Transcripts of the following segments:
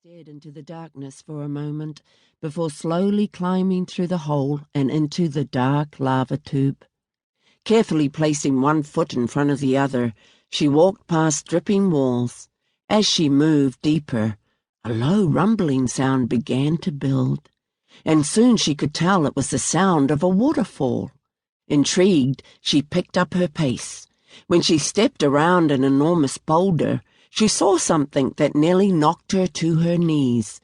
stared into the darkness for a moment before slowly climbing through the hole and into the dark lava tube. Carefully placing one foot in front of the other, she walked past dripping walls. As she moved deeper, a low rumbling sound began to build, and soon she could tell it was the sound of a waterfall. Intrigued, she picked up her pace. When she stepped around an enormous boulder, she saw something that nearly knocked her to her knees.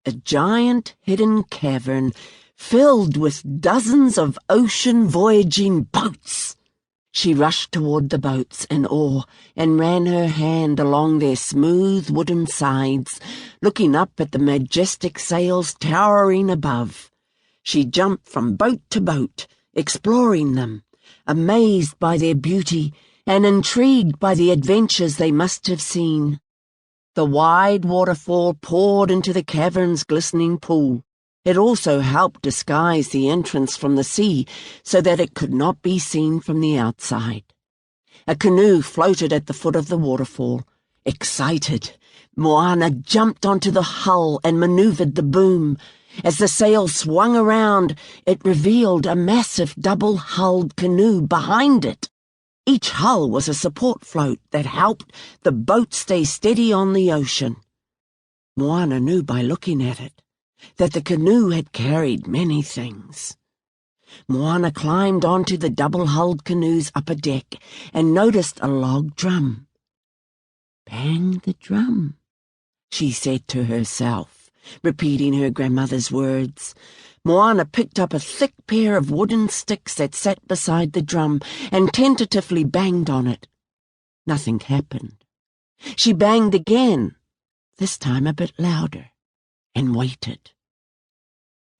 A giant hidden cavern filled with dozens of ocean-voyaging boats. She rushed toward the boats in awe and ran her hand along their smooth wooden sides, looking up at the majestic sails towering above. She jumped from boat to boat, exploring them, amazed by their beauty and intrigued by the adventures they must have seen. The wide waterfall poured into the cavern's glistening pool. It also helped disguise the entrance from the sea so that it could not be seen from the outside. A canoe floated at the foot of the waterfall. Excited, Moana jumped onto the hull and maneuvered the boom. As the sail swung around, it revealed a massive double-hulled canoe behind it. Each hull was a support float that helped the boat stay steady on the ocean. Moana knew by looking at it that the canoe had carried many things. Moana climbed onto the double-hulled canoe's upper deck and noticed a log drum. "Bang the drum," she said to herself, repeating her grandmother's words. Moana picked up a thick pair of wooden sticks that sat beside the drum and tentatively banged on it. Nothing happened. She banged again, this time a bit louder, and waited,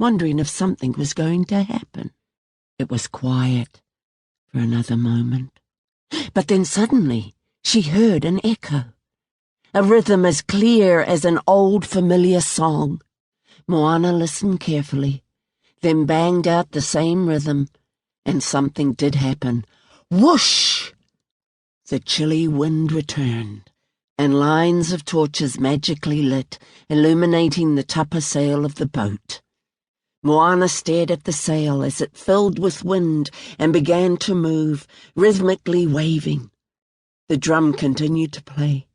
wondering if something was going to happen. It was quiet for another moment. But then suddenly she heard an echo, a rhythm as clear as an old familiar song. Moana listened carefully, then banged out the same rhythm, and something did happen. Whoosh! The chilly wind returned, and lines of torches magically lit, illuminating the tupper sail of the boat. Moana stared at the sail as it filled with wind and began to move, rhythmically waving. The drum continued to play,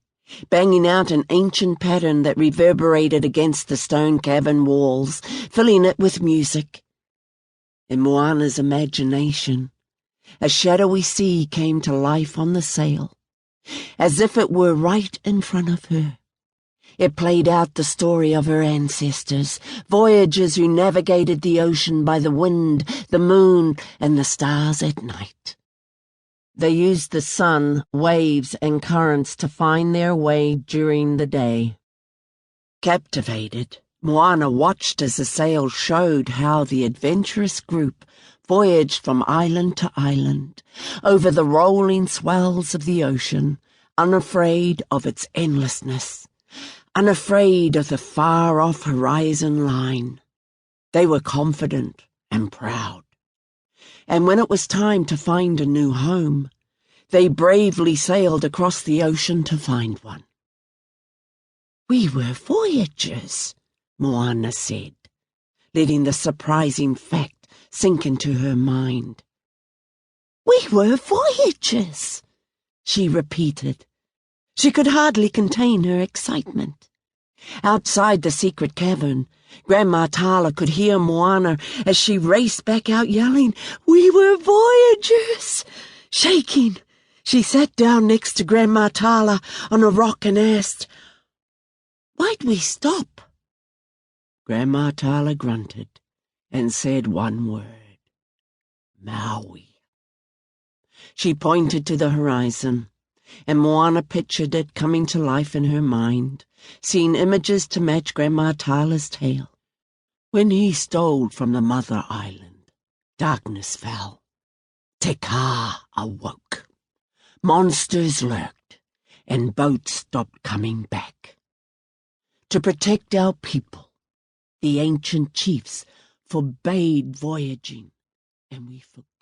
banging out an ancient pattern that reverberated against the stone cavern walls, filling it with music. In Moana's imagination, a shadowy sea came to life on the sail, as if it were right in front of her. It played out the story of her ancestors, voyagers who navigated the ocean by the wind, the moon, and the stars at night. They used the sun, waves, and currents to find their way during the day. Captivated, Moana watched as the sail showed how the adventurous group voyaged from island to island, over the rolling swells of the ocean, unafraid of its endlessness, unafraid of the far-off horizon line. They were confident and proud. And when it was time to find a new home, they bravely sailed across the ocean to find one. "We were voyagers," Moana said, letting the surprising fact sink into her mind. "We were voyagers," she repeated. She could hardly contain her excitement. Outside the secret cavern, Grandma Tala could hear Moana as she raced back out yelling, "We were voyagers!" Shaking, she sat down next to Grandma Tala on a rock and asked, "Why'd we stop?" Grandma Tala grunted and said one word, "Maui." She pointed to the horizon, and Moana pictured it coming to life in her mind, seeing images to match Grandma Tala's tale. When he stole from the mother island, darkness fell. Te Kā awoke. Monsters lurked, and boats stopped coming back. To protect our people, the ancient chiefs forbade voyaging, and we forgot.